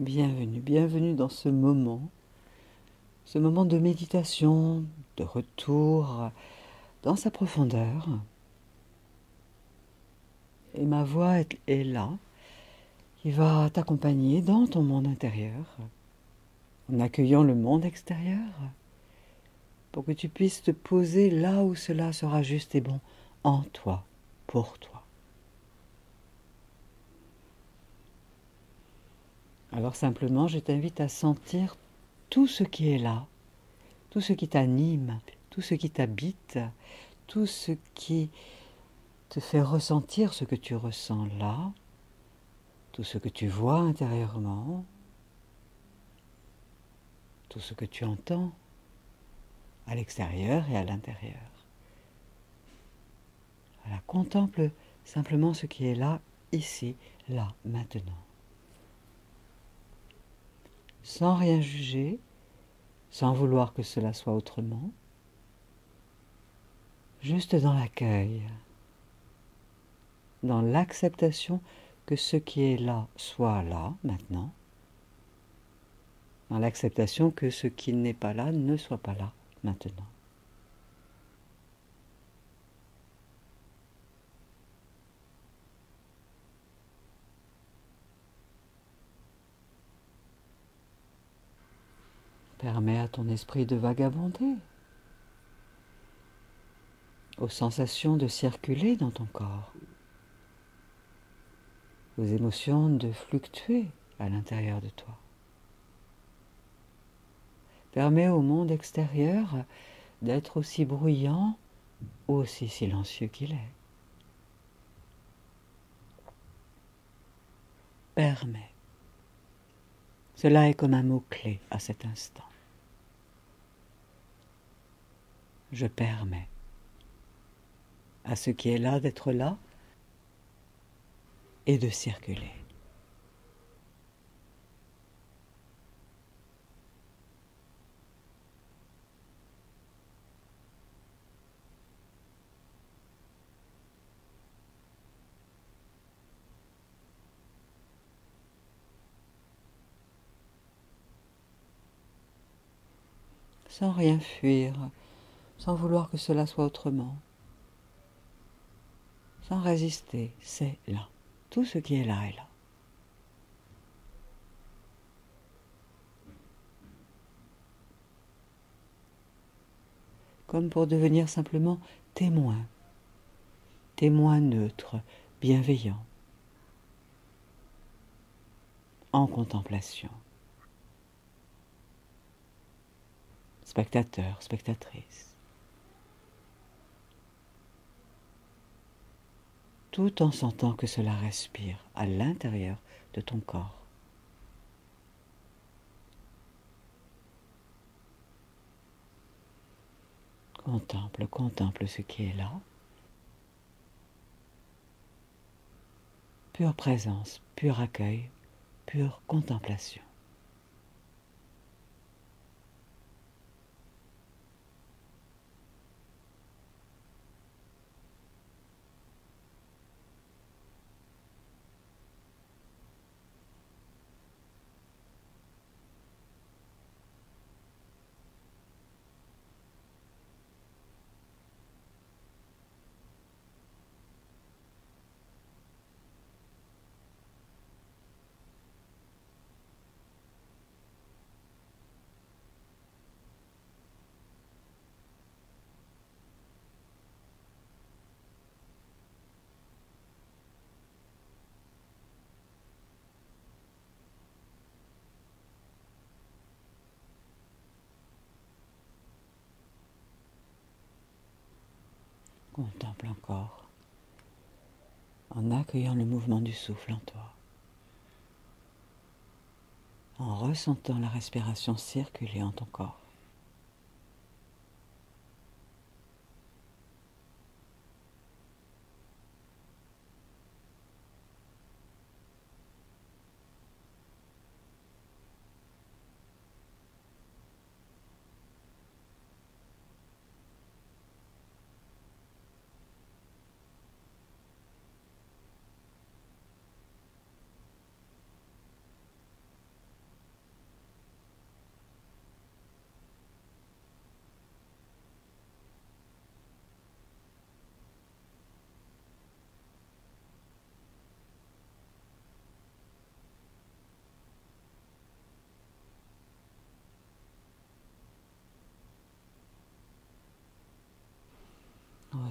Bienvenue, bienvenue dans ce moment de méditation, de retour dans sa profondeur. Et ma voix est là, qui va t'accompagner dans ton monde intérieur, en accueillant le monde extérieur, pour que tu puisses te poser là où cela sera juste et bon en toi, pour toi. Alors simplement, je t'invite à sentir tout ce qui est là, tout ce qui t'anime, tout ce qui t'habite, tout ce qui te fait ressentir ce que tu ressens là, tout ce que tu vois intérieurement, tout ce que tu entends à l'extérieur et à l'intérieur. Voilà, contemple simplement ce qui est là, ici, là, maintenant. Sans rien juger, sans vouloir que cela soit autrement, juste dans l'accueil, dans l'acceptation que ce qui est là soit là, maintenant, dans l'acceptation que ce qui n'est pas là ne soit pas là, maintenant. Permets à ton esprit de vagabonder, aux sensations de circuler dans ton corps, aux émotions de fluctuer à l'intérieur de toi. Permets au monde extérieur d'être aussi bruyant ou aussi silencieux qu'il est. Permets. Cela est comme un mot-clé à cet instant. Je permets à ce qui est là d'être là et de circuler. Sans rien fuir, sans vouloir que cela soit autrement, sans résister, c'est là. Tout ce qui est là est là. Comme pour devenir simplement témoin, témoin neutre, bienveillant, en contemplation. Spectateur, spectatrice. Tout en sentant que cela respire à l'intérieur de ton corps. Contemple, contemple ce qui est là. Pure présence, pur accueil, pure contemplation. Contemple encore, en accueillant le mouvement du souffle en toi, en ressentant la respiration circuler en ton corps.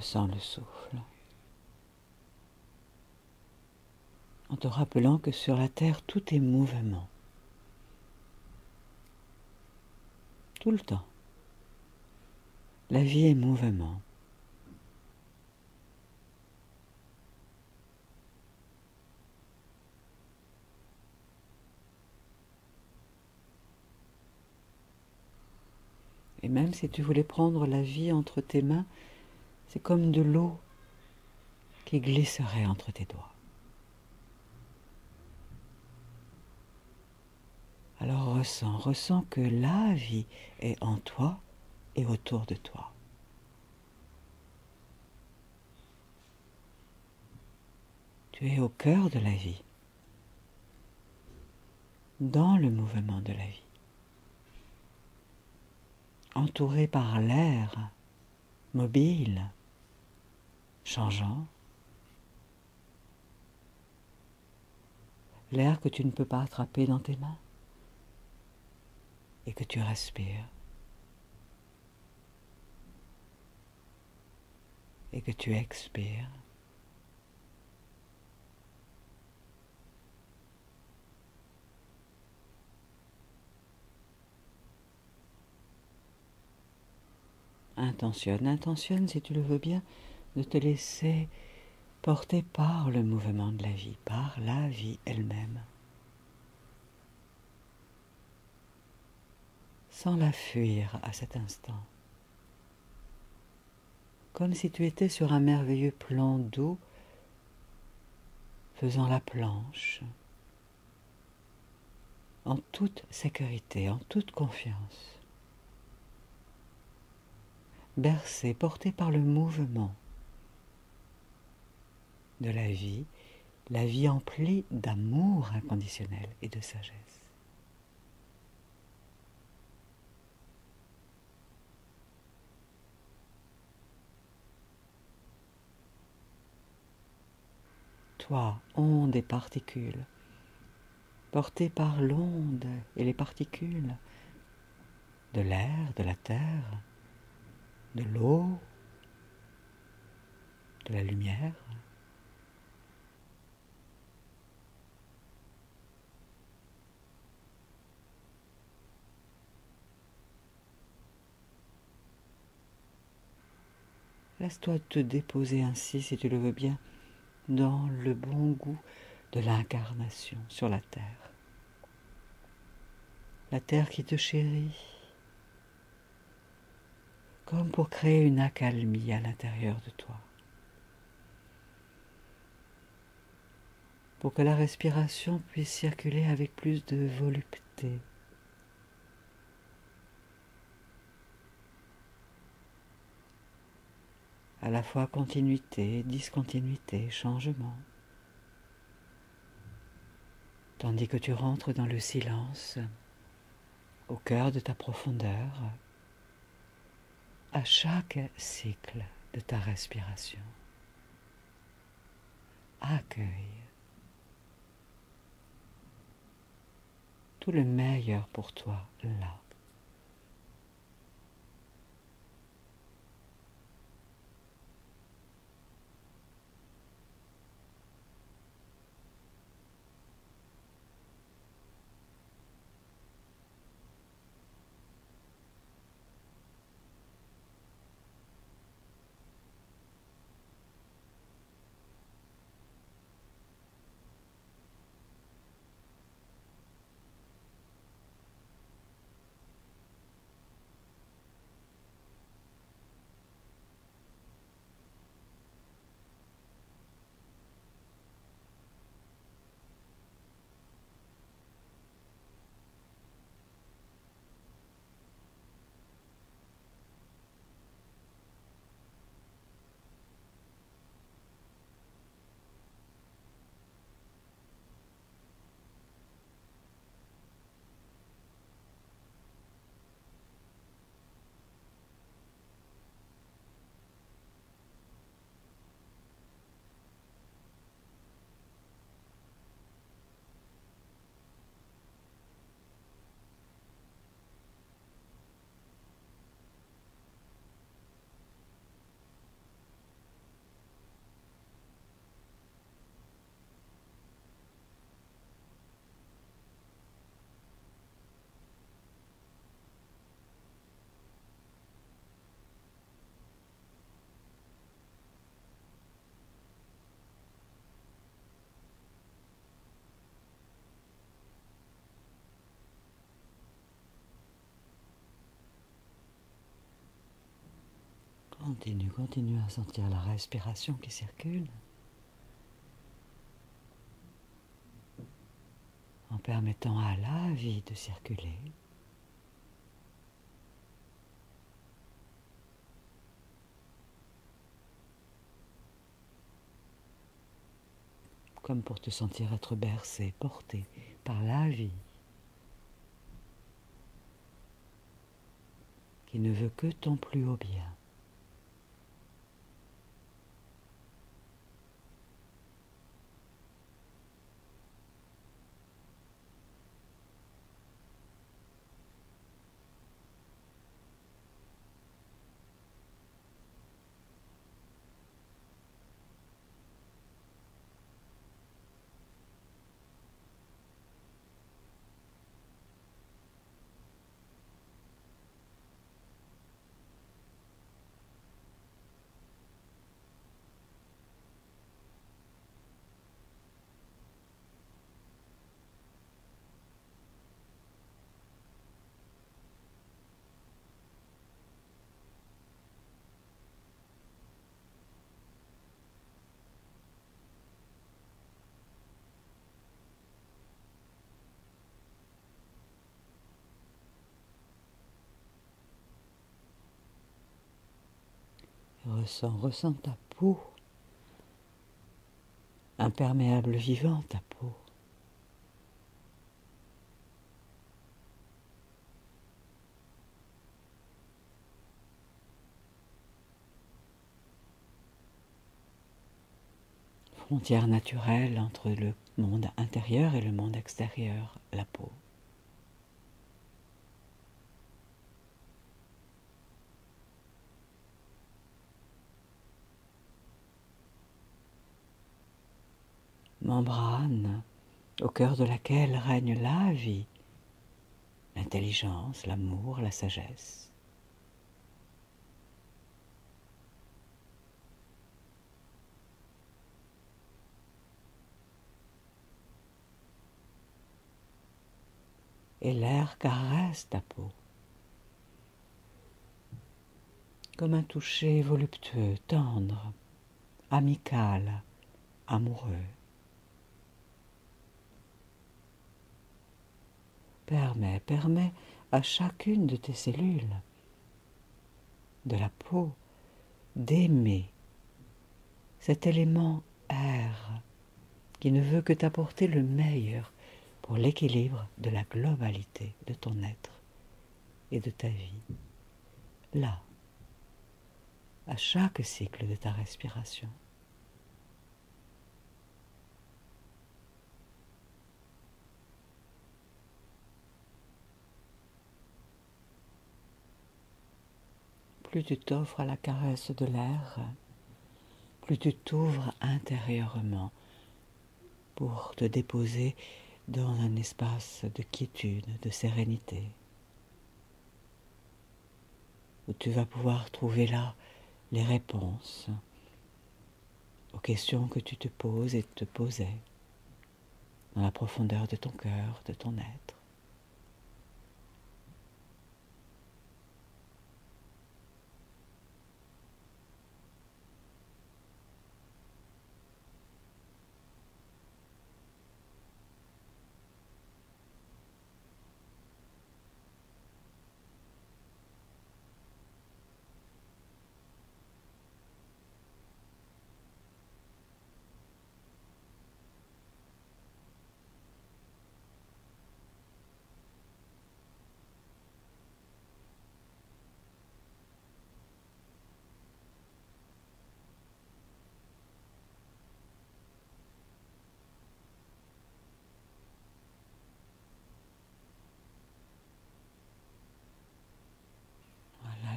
ressens le souffle. En te rappelant que sur la terre, tout est mouvement. Tout le temps. La vie est mouvement. Et même si tu voulais prendre la vie entre tes mains, c'est comme de l'eau qui glisserait entre tes doigts. Alors ressens que la vie est en toi et autour de toi. Tu es au cœur de la vie, dans le mouvement de la vie, entouré par l'air, mobile, changeant, l'air que tu ne peux pas attraper dans tes mains et que tu respires et que tu expires. Intentionne si tu le veux bien, de te laisser porter par le mouvement de la vie, par la vie elle-même, sans la fuir à cet instant, comme si tu étais sur un merveilleux plan d'eau, faisant la planche, en toute sécurité, en toute confiance, bercé, porté par le mouvement de la vie emplie d'amour inconditionnel et de sagesse. Toi, onde et particules, porté par l'onde et les particules de l'air, de la terre, de l'eau, de la lumière. Laisse-toi te déposer ainsi, si tu le veux bien, dans le bon goût de l'incarnation sur la terre. La terre qui te chérit, comme pour créer une accalmie à l'intérieur de toi. Pour que la respiration puisse circuler avec plus de volupté. À la fois continuité, discontinuité, changement. Tandis que tu rentres dans le silence, au cœur de ta profondeur, à chaque cycle de ta respiration. Accueille tout le meilleur pour toi là. Continue à sentir la respiration qui circule, en permettant à la vie de circuler. Comme pour te sentir être bercé, porté par la vie, qui ne veut que ton plus haut bien. Ressens ta peau, imperméable vivant ta peau. Frontière naturelle entre le monde intérieur et le monde extérieur, la peau. Membrane au cœur de laquelle règne la vie, l'intelligence, l'amour, la sagesse. Et l'air caresse ta peau, comme un toucher voluptueux, tendre, amical, amoureux. Permets à chacune de tes cellules, de la peau, d'aimer cet élément air qui ne veut que t'apporter le meilleur pour l'équilibre de la globalité de ton être et de ta vie. Là, à chaque cycle de ta respiration. Plus tu t'offres à la caresse de l'air, plus tu t'ouvres intérieurement pour te déposer dans un espace de quiétude, de sérénité, où tu vas pouvoir trouver là les réponses aux questions que tu te poses et te posais dans la profondeur de ton cœur, de ton être.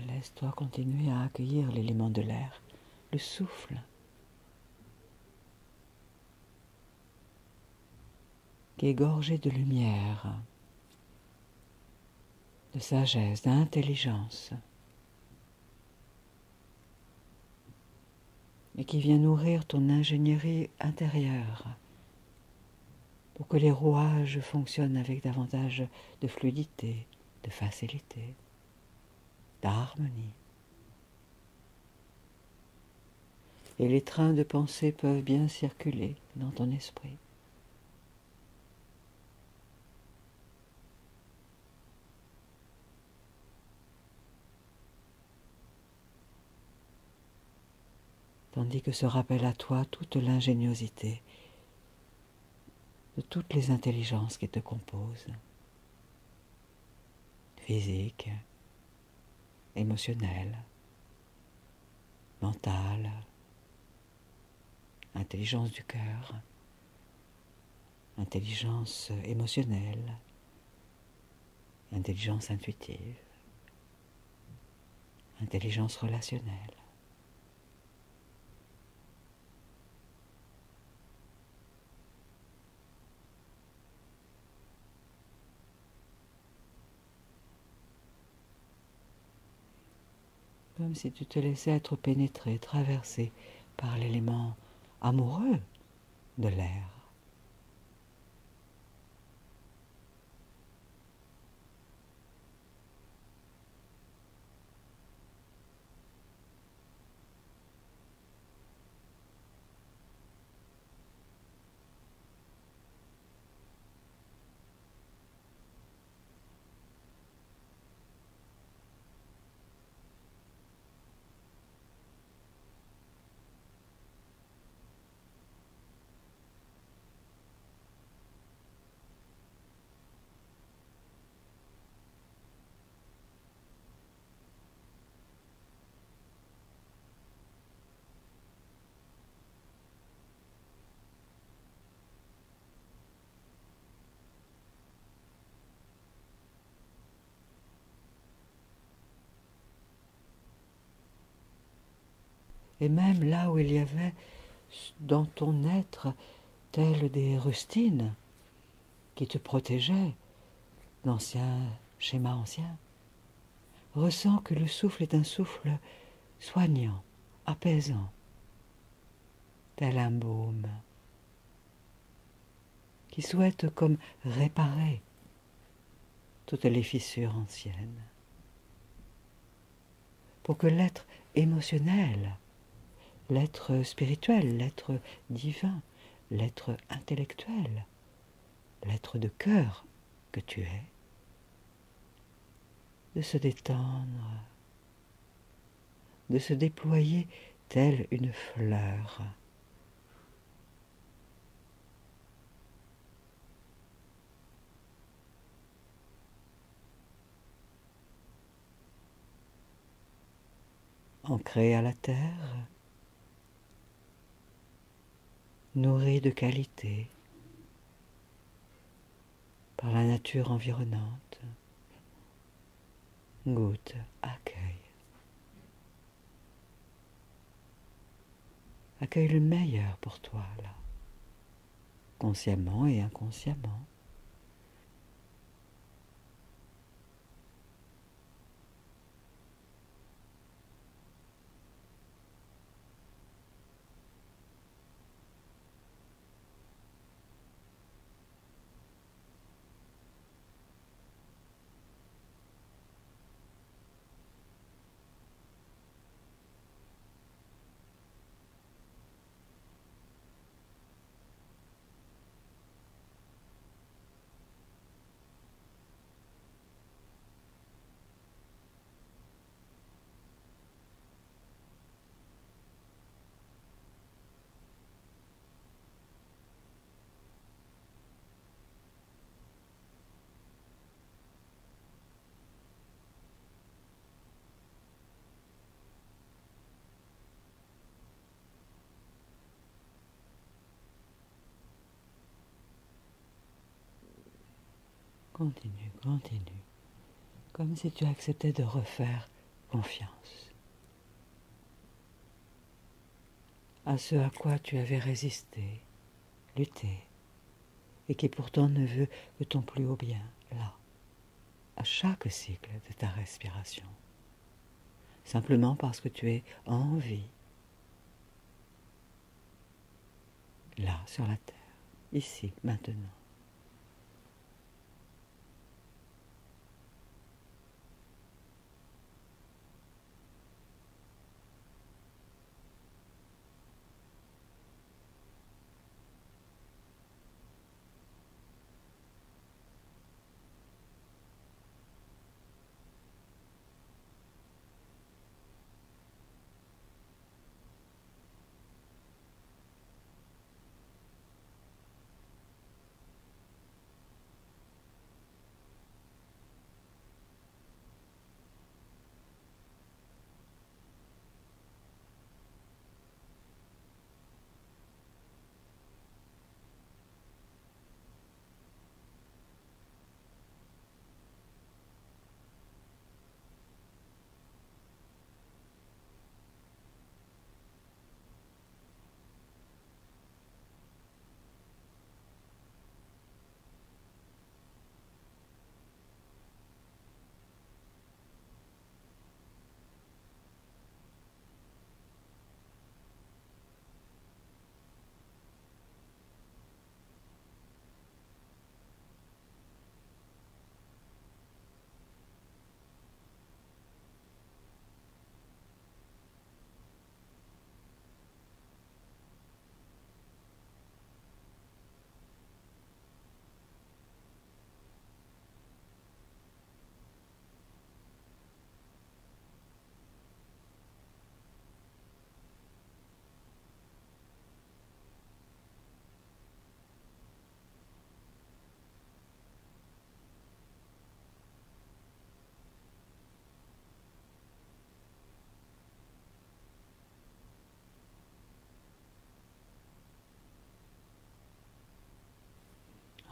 Laisse-toi continuer à accueillir l'élément de l'air, le souffle, qui est gorgé de lumière, de sagesse, d'intelligence, et qui vient nourrir ton ingénierie intérieure pour que les rouages fonctionnent avec davantage de fluidité, de facilité, d'harmonie. et les trains de pensée peuvent bien circuler dans ton esprit. Tandis que se rappelle à toi toute l'ingéniosité de toutes les intelligences qui te composent, physique, émotionnelle, mentale, intelligence du cœur, intelligence émotionnelle, intelligence intuitive, intelligence relationnelle. Comme si tu te laissais être pénétré, traversé par l'élément amoureux de l'air. Et même là où il y avait dans ton être telles des rustines qui te protégeaient d'anciens schémas anciens, ressens que le souffle est un souffle soignant, apaisant, tel un baume, qui souhaite comme réparer toutes les fissures anciennes, pour que l'être émotionnel, l'être spirituel, l'être divin, l'être intellectuel, l'être de cœur que tu es, de se détendre, de se déployer telle une fleur. Ancrée à la terre, nourrie de qualité par la nature environnante, goûte, accueille. Accueille le meilleur pour toi, là, consciemment et inconsciemment. Continue, continue, comme si tu acceptais de refaire confiance à ce à quoi tu avais résisté, lutté, et qui pourtant ne veut que ton plus haut bien, là, à chaque cycle de ta respiration, simplement parce que tu es en vie, là, sur la terre, ici, maintenant.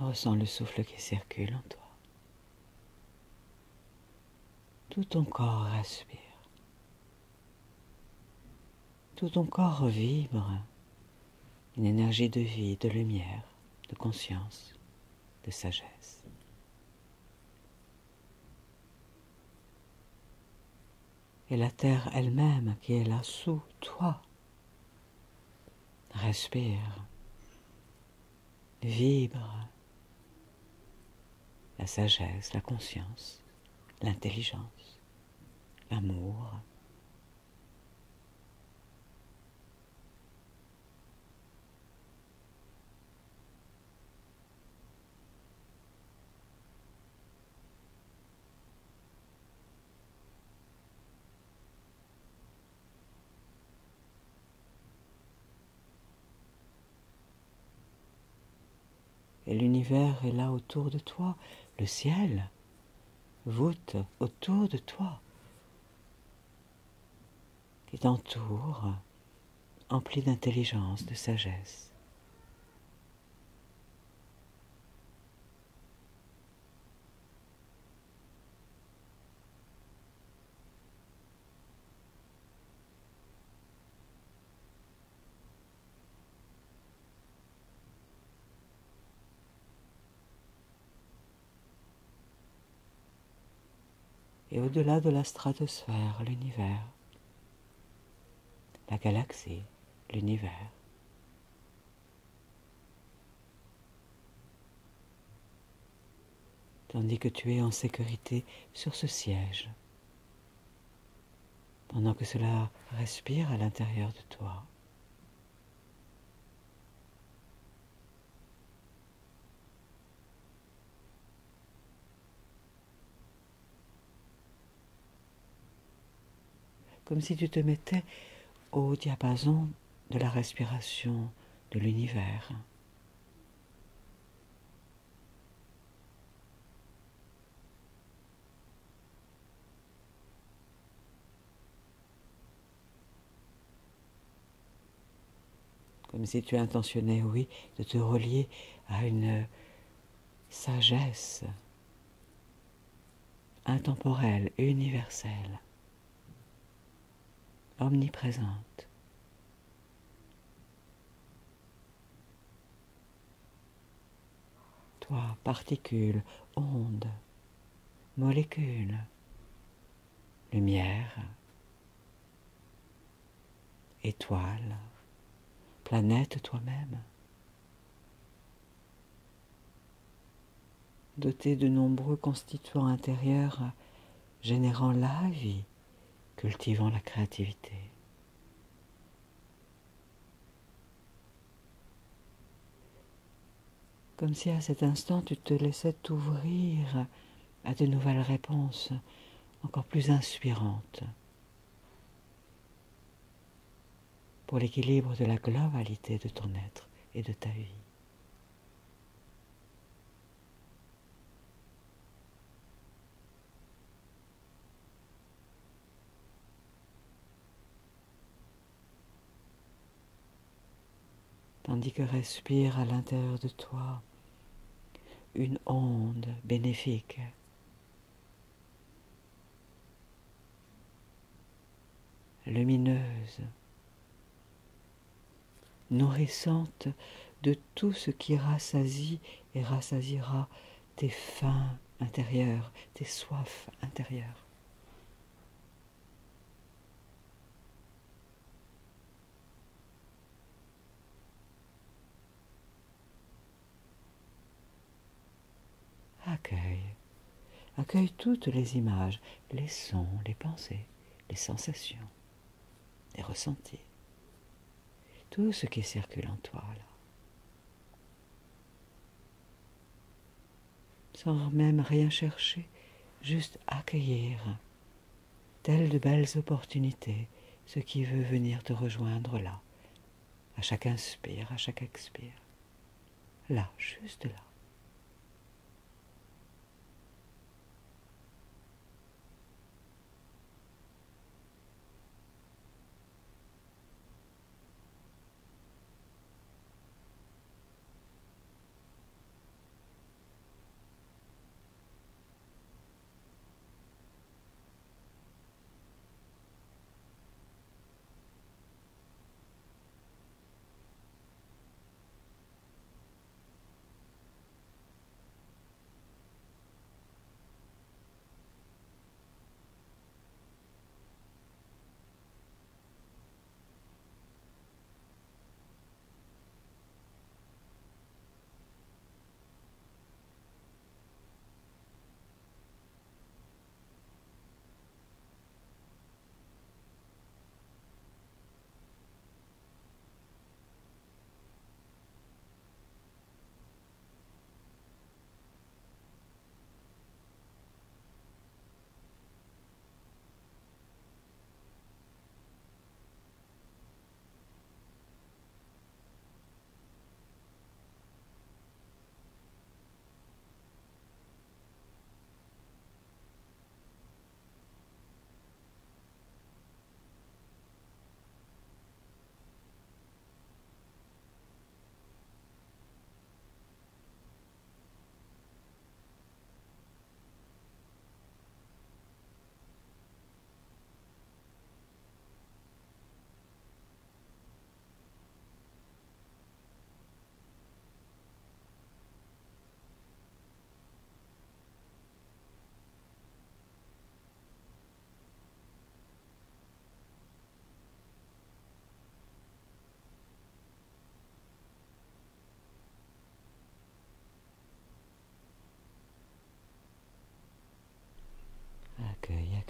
Ressens le souffle qui circule en toi. Tout ton corps respire. Tout ton corps vibre une énergie de vie, de lumière, de conscience, de sagesse. Et la terre elle-même qui est là sous toi respire, vibre la sagesse, la conscience, l'intelligence, l'amour. Et l'univers est là autour de toi, le ciel voûte autour de toi, qui t'entoure, empli d'intelligence, de sagesse. Et au-delà de la stratosphère, l'univers, la galaxie, l'univers. Tandis que tu es en sécurité sur ce siège, pendant que cela respire à l'intérieur de toi. Comme si tu te mettais au diapason de la respiration de l'univers. Comme si tu intentionnais, oui, de te relier à une sagesse intemporelle, universelle, omniprésente. Toi, particule, onde, molécule, lumière, étoile, planète toi-même, doté de nombreux constituants intérieurs générant la vie, cultivant la créativité. Comme si à cet instant tu te laissais t'ouvrir à de nouvelles réponses encore plus inspirantes pour l'équilibre de la globalité de ton être et de ta vie. Tandis que respire à l'intérieur de toi une onde bénéfique, lumineuse, nourrissante de tout ce qui rassasie et rassasiera tes faims intérieures, tes soifs intérieures. Accueille toutes les images, les sons, les pensées, les sensations, les ressentis, tout ce qui circule en toi là. Sans même rien chercher, juste accueillir, telles de belles opportunités, ce qui veut venir te rejoindre là, à chaque inspire, à chaque expire, là, juste là.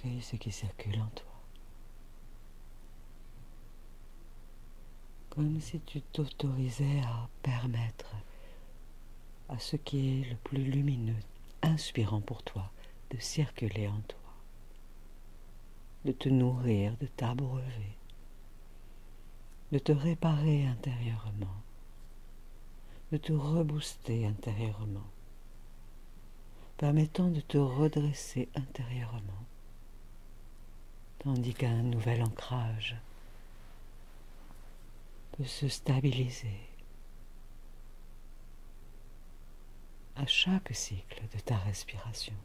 Accueille ce qui circule en toi. Comme si tu t'autorisais à permettre à ce qui est le plus lumineux, inspirant pour toi, de circuler en toi, de te nourrir, de t'abreuver, de te réparer intérieurement, de te rebooster intérieurement, permettant de te redresser intérieurement, tandis qu'un nouvel ancrage peut se stabiliser à chaque cycle de ta respiration.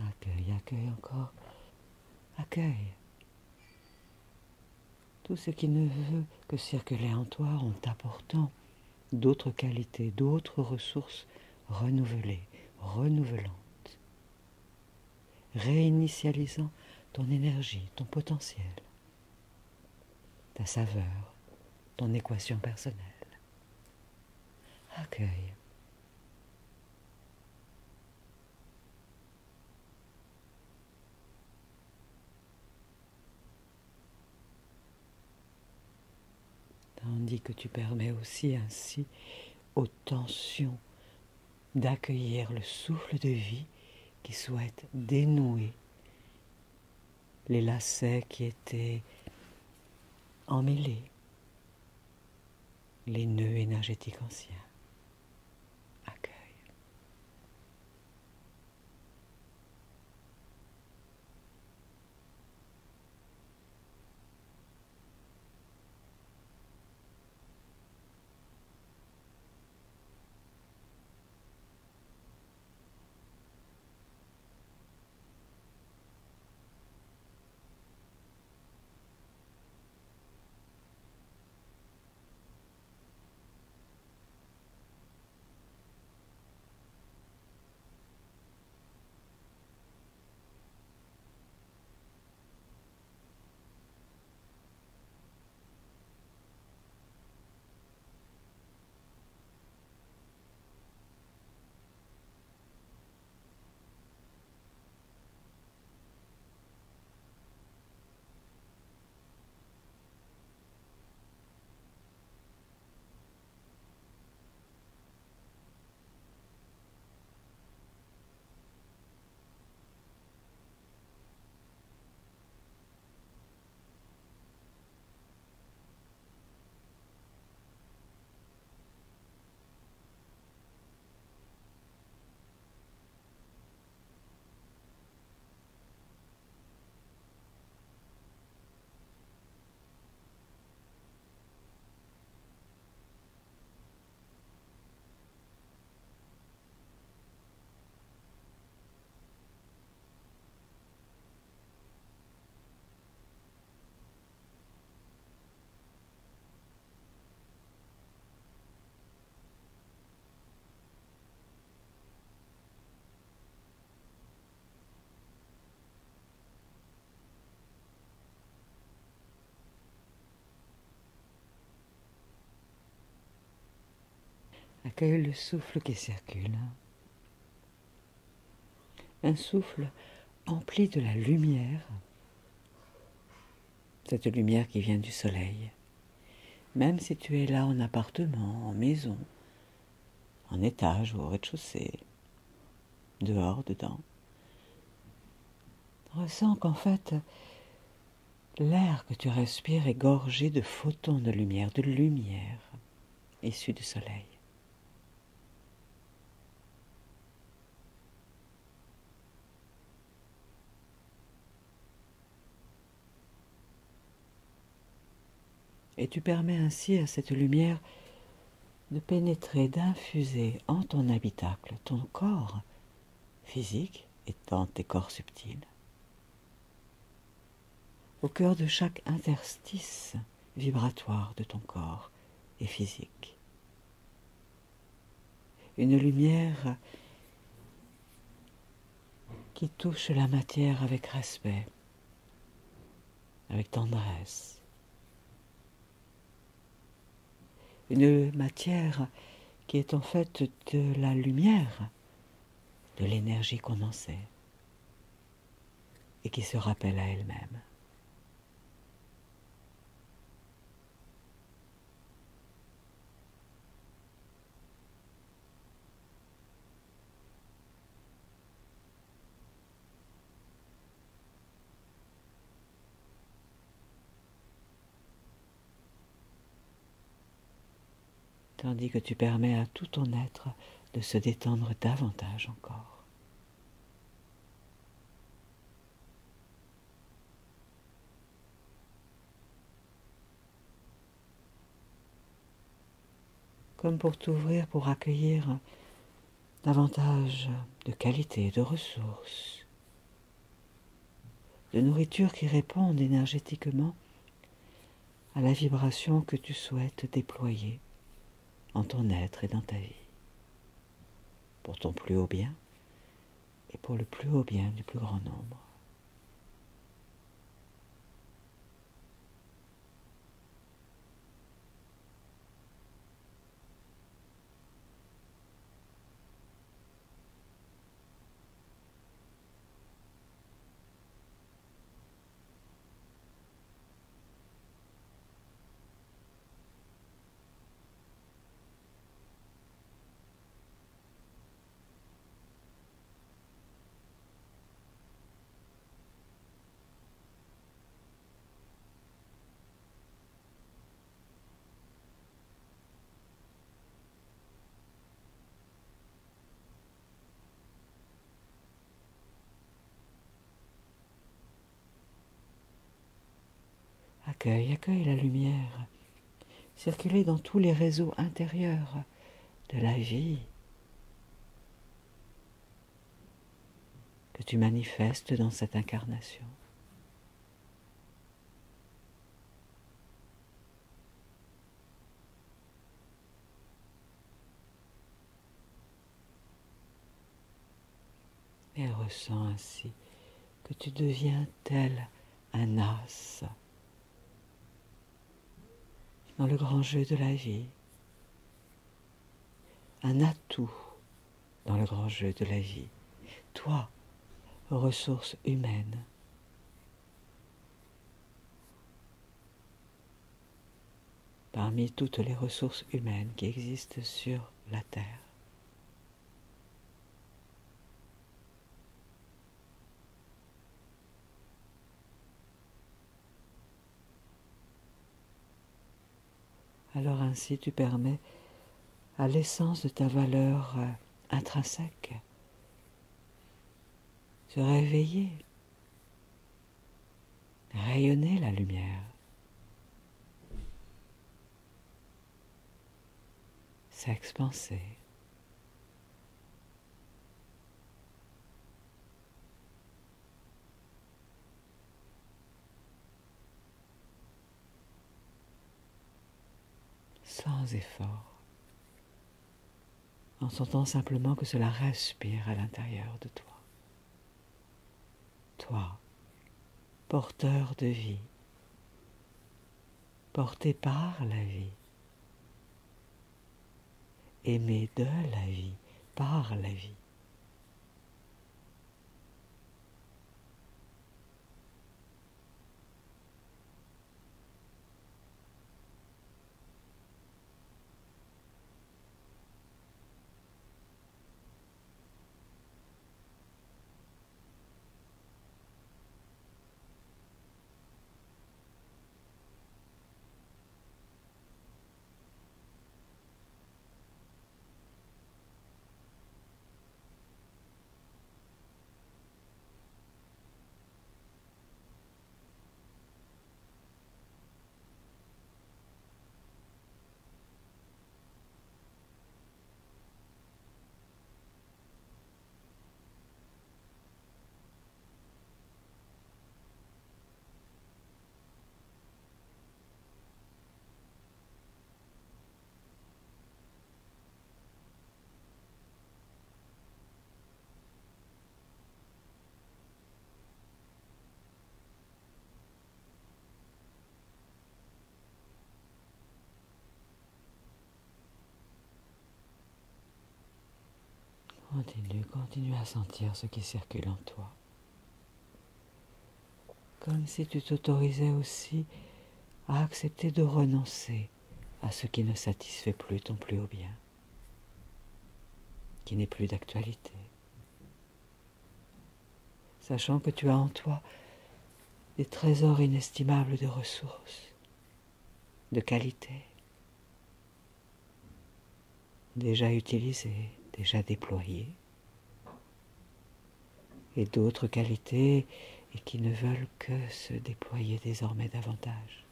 Accueille, accueille encore, accueille. Tout ce qui ne veut que circuler en toi en t'apportant d'autres qualités, d'autres ressources renouvelées, renouvelantes, réinitialisant ton énergie, ton potentiel, ta saveur, ton équation personnelle. Accueille. Tandis que tu permets aussi ainsi aux tensions d'accueillir le souffle de vie qui souhaite dénouer les lacets qui étaient emmêlés, les nœuds énergétiques anciens. Accueille. Accueille le souffle qui circule. Un souffle empli de la lumière, cette lumière qui vient du soleil. Même si tu es là en appartement, en maison, en étage ou au rez-de-chaussée, dehors, dedans. Ressens qu'en fait, l'air que tu respires est gorgé de photons de lumière issus du soleil. Et tu permets ainsi à cette lumière de pénétrer, d'infuser en ton habitacle, ton corps physique et dans tes corps subtils, au cœur de chaque interstice vibratoire de ton corps et physique. Une lumière qui touche la matière avec respect, avec tendresse. Une matière qui est en fait de la lumière, de l'énergie condensée, et qui se rappelle à elle-même. Tandis que tu permets à tout ton être de se détendre davantage encore. Comme pour t'ouvrir, pour accueillir davantage de qualité, de ressources, de nourriture qui répondent énergétiquement à la vibration que tu souhaites déployer en ton être et dans ta vie, pour ton plus haut bien et pour le plus haut bien du plus grand nombre. Accueille la lumière, circuler dans tous les réseaux intérieurs de la vie que tu manifestes dans cette incarnation. Et ressens ainsi que tu deviens tel un as dans le grand jeu de la vie, un atout dans le grand jeu de la vie. Toi, ressource humaine, parmi toutes les ressources humaines qui existent sur la Terre. Alors ainsi tu permets à l'essence de ta valeur intrinsèque se réveiller, rayonner la lumière, s'expanser. Sans effort, en sentant simplement que cela respire à l'intérieur de toi. Toi, porteur de vie, porté par la vie, aimé de la vie, par la vie. Continue à sentir ce qui circule en toi. Comme si tu t'autorisais aussi à accepter de renoncer à ce qui ne satisfait plus ton plus haut bien, qui n'est plus d'actualité. Sachant que tu as en toi des trésors inestimables de ressources, de qualités, déjà utilisées, déjà déployées, et d'autres qualités et qui ne veulent que se déployer désormais davantage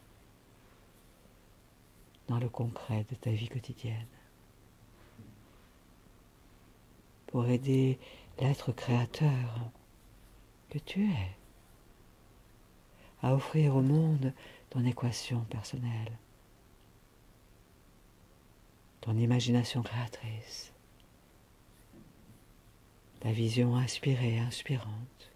dans le concret de ta vie quotidienne, pour aider l'être créateur que tu es à offrir au monde ton équation personnelle, ton imagination créatrice, ta vision inspirée, inspirante,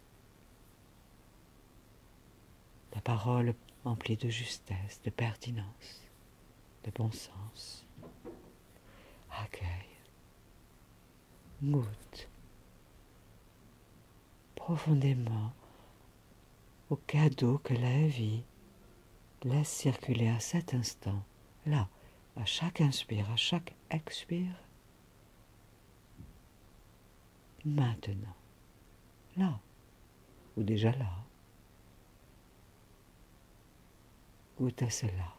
ta parole emplie de justesse, de pertinence, de bon sens. Accueille, goûte profondément au cadeau que la vie laisse circuler à cet instant, là, à chaque inspire, à chaque expire, maintenant, là, ou déjà là. Goûte à cela.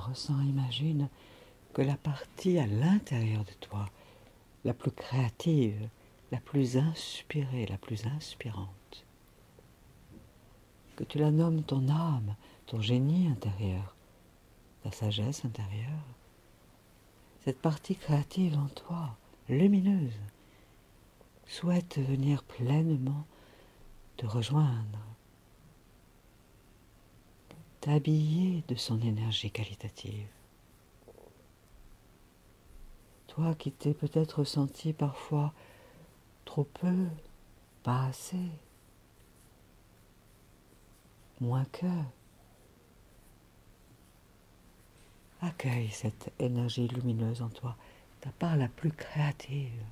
Ressens, imagine que la partie à l'intérieur de toi, la plus créative, la plus inspirée, la plus inspirante, que tu la nommes ton âme, ton génie intérieur, ta sagesse intérieure, cette partie créative en toi, lumineuse, souhaite venir pleinement te rejoindre, t'habiller de son énergie qualitative. Toi qui t'es peut-être senti parfois trop peu, pas assez, moins que, accueille cette énergie lumineuse en toi, ta part la plus créative,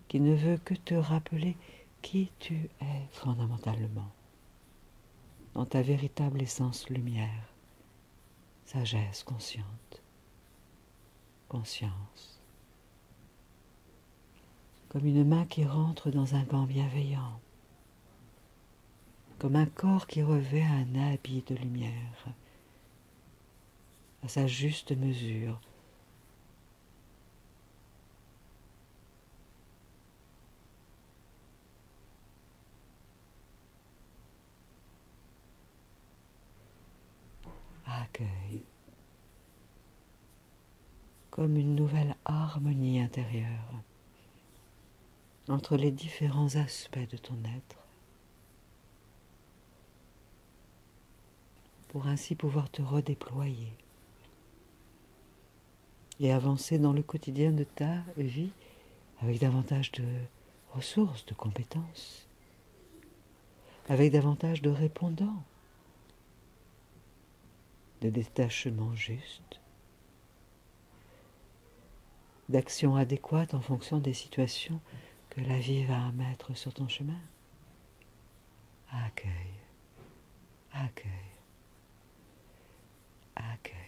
qui ne veut que te rappeler qui tu es fondamentalement, dans ta véritable essence lumière, sagesse consciente, conscience, comme une main qui rentre dans un gant bienveillant, comme un corps qui revêt un habit de lumière, à sa juste mesure. Accueille, comme une nouvelle harmonie intérieure entre les différents aspects de ton être, pour ainsi pouvoir te redéployer et avancer dans le quotidien de ta vie avec davantage de ressources, de compétences, avec davantage de répondants, de détachement juste, d'actions adéquates en fonction des situations que la vie va mettre sur ton chemin. Accueille, accueille, accueille.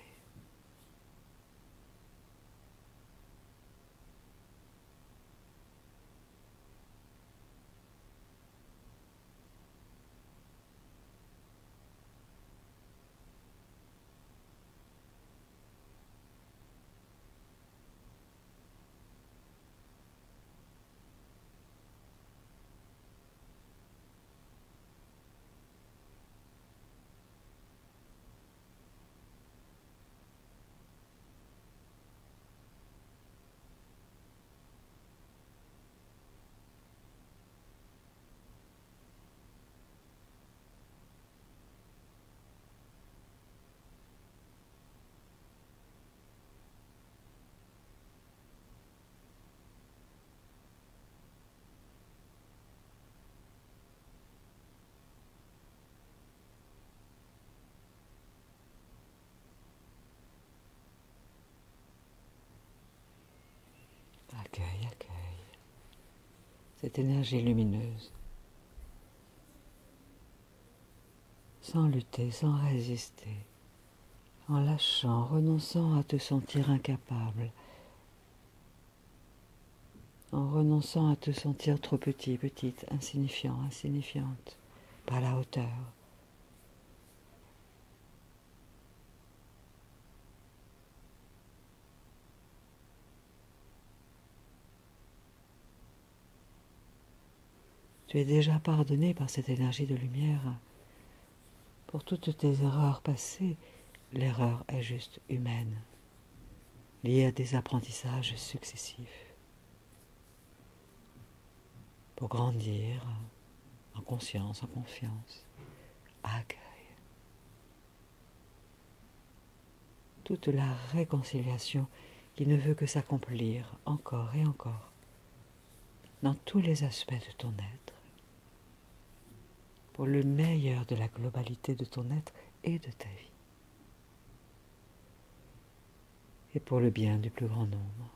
Accueille, accueille cette énergie lumineuse, sans lutter, sans résister, en lâchant, renonçant à te sentir incapable, en renonçant à te sentir trop petit, petite, insignifiant, insignifiante, pas à la hauteur. Tu es déjà pardonné par cette énergie de lumière. Pour toutes tes erreurs passées, l'erreur est juste humaine, liée à des apprentissages successifs. Pour grandir en conscience, en confiance, accueille toute la réconciliation qui ne veut que s'accomplir encore et encore dans tous les aspects de ton être, pour le meilleur de la globalité de ton être et de ta vie, et pour le bien du plus grand nombre.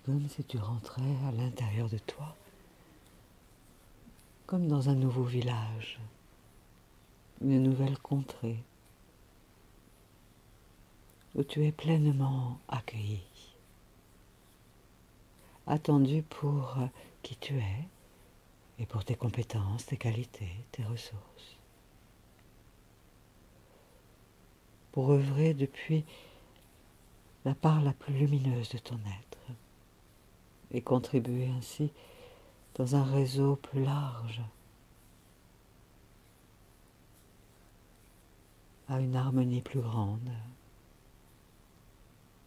comme si tu rentrais à l'intérieur de toi, comme dans un nouveau village, une nouvelle contrée, où tu es pleinement accueilli, attendu pour qui tu es et pour tes compétences, tes qualités, tes ressources, pour œuvrer depuis la part la plus lumineuse de ton être et contribuer ainsi dans un réseau plus large à une harmonie plus grande,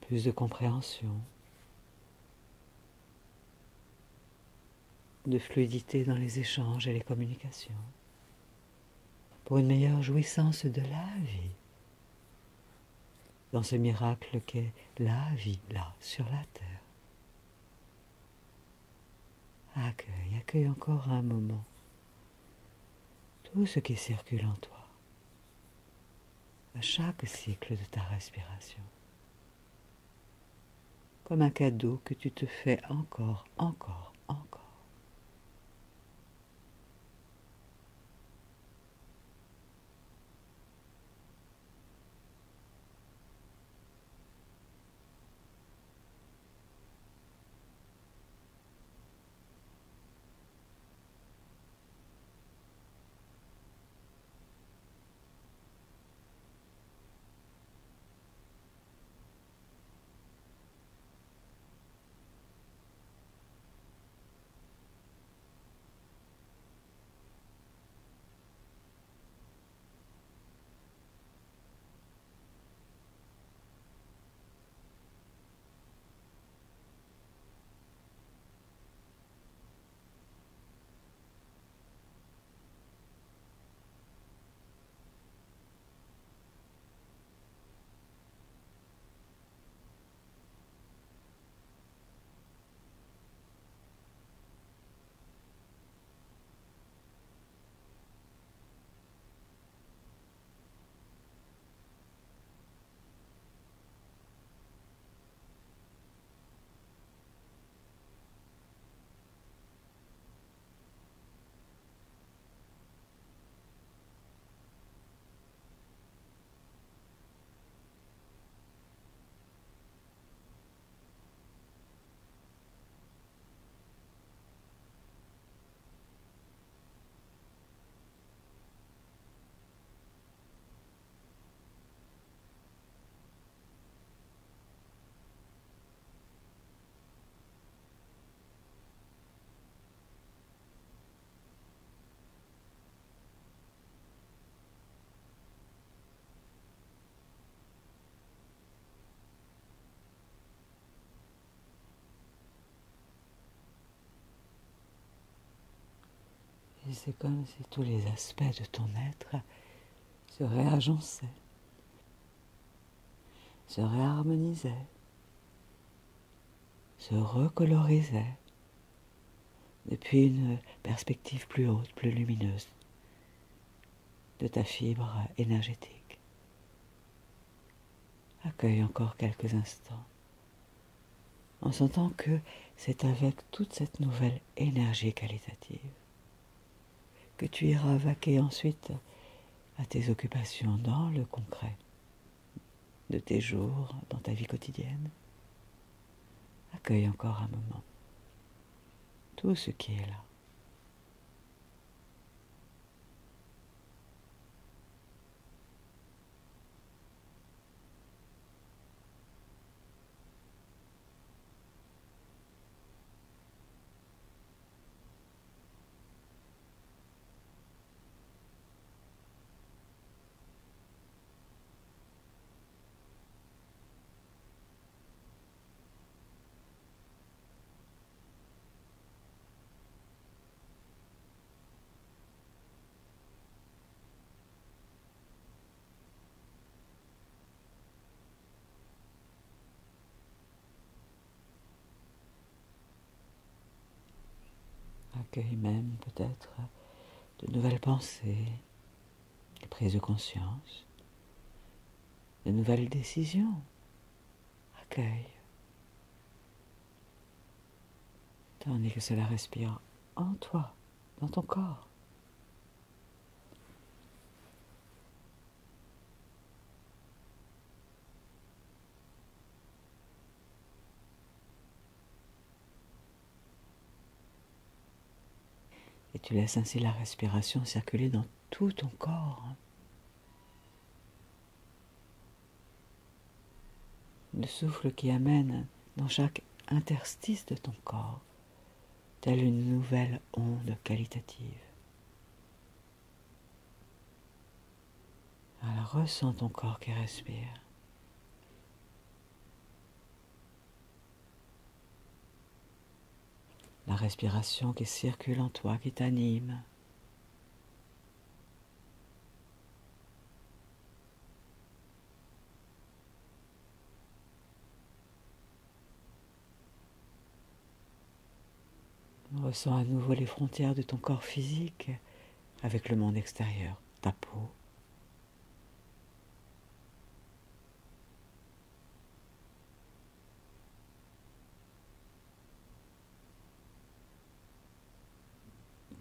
plus de compréhension, de fluidité dans les échanges et les communications, pour une meilleure jouissance de la vie, dans ce miracle qu'est la vie, là, sur la terre. Accueille, accueille encore un moment tout ce qui circule en toi, à chaque cycle de ta respiration, comme un cadeau que tu te fais encore, encore, encore. Et c'est comme si tous les aspects de ton être se réagençaient, se réharmonisaient, se recolorisaient depuis une perspective plus haute, plus lumineuse de ta fibre énergétique. Accueille encore quelques instants en sentant que c'est avec toute cette nouvelle énergie qualitative que tu iras vaquer ensuite à tes occupations dans le concret de tes jours, dans ta vie quotidienne. Accueille encore un moment tout ce qui est là. Accueille même peut-être de nouvelles pensées, des prises de conscience, de nouvelles décisions. Accueille. tandis que cela respire en toi, dans ton corps. Et tu laisses ainsi la respiration circuler dans tout ton corps. Le souffle qui amène dans chaque interstice de ton corps, telle une nouvelle onde qualitative. Alors ressens ton corps qui respire. La respiration qui circule en toi, qui t'anime. Ressens à nouveau les frontières de ton corps physique avec le monde extérieur, ta peau.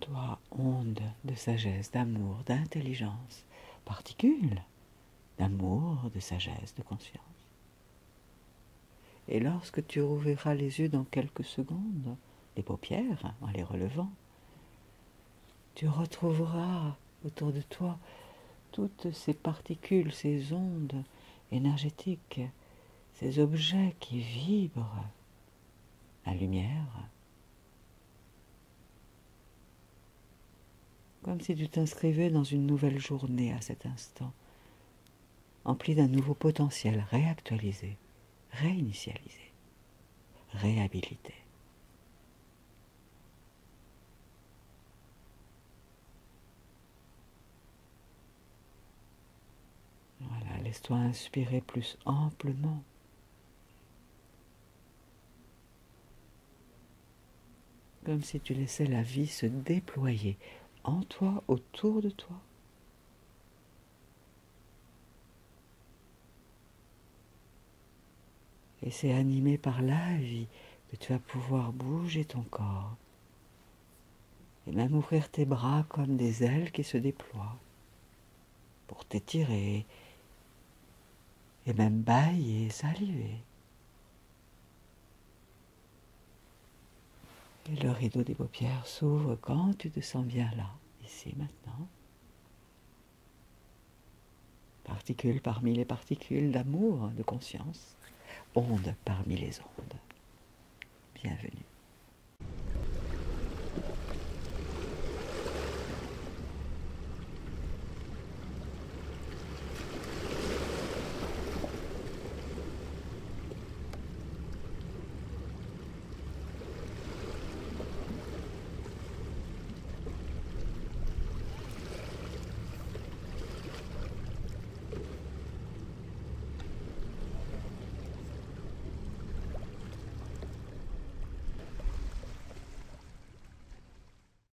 Toi, onde de sagesse, d'amour, d'intelligence, particule d'amour, de sagesse, de conscience. Et lorsque tu rouvriras les yeux dans quelques secondes, les paupières en les relevant, tu retrouveras autour de toi toutes ces particules, ces ondes énergétiques, ces objets qui vibrent, la lumière, comme si tu t'inscrivais dans une nouvelle journée à cet instant, emplie d'un nouveau potentiel réactualisé, réinitialisé, réhabilité. Voilà, laisse-toi inspirer plus amplement. Comme si tu laissais la vie se déployer en toi, autour de toi. Et c'est animé par la vie que tu vas pouvoir bouger ton corps et même ouvrir tes bras comme des ailes qui se déploient pour t'étirer et même bâiller, saliver. Et le rideau des paupières s'ouvre quand tu te sens bien là, ici, maintenant. Particules parmi les particules d'amour, de conscience, ondes parmi les ondes. Bienvenue.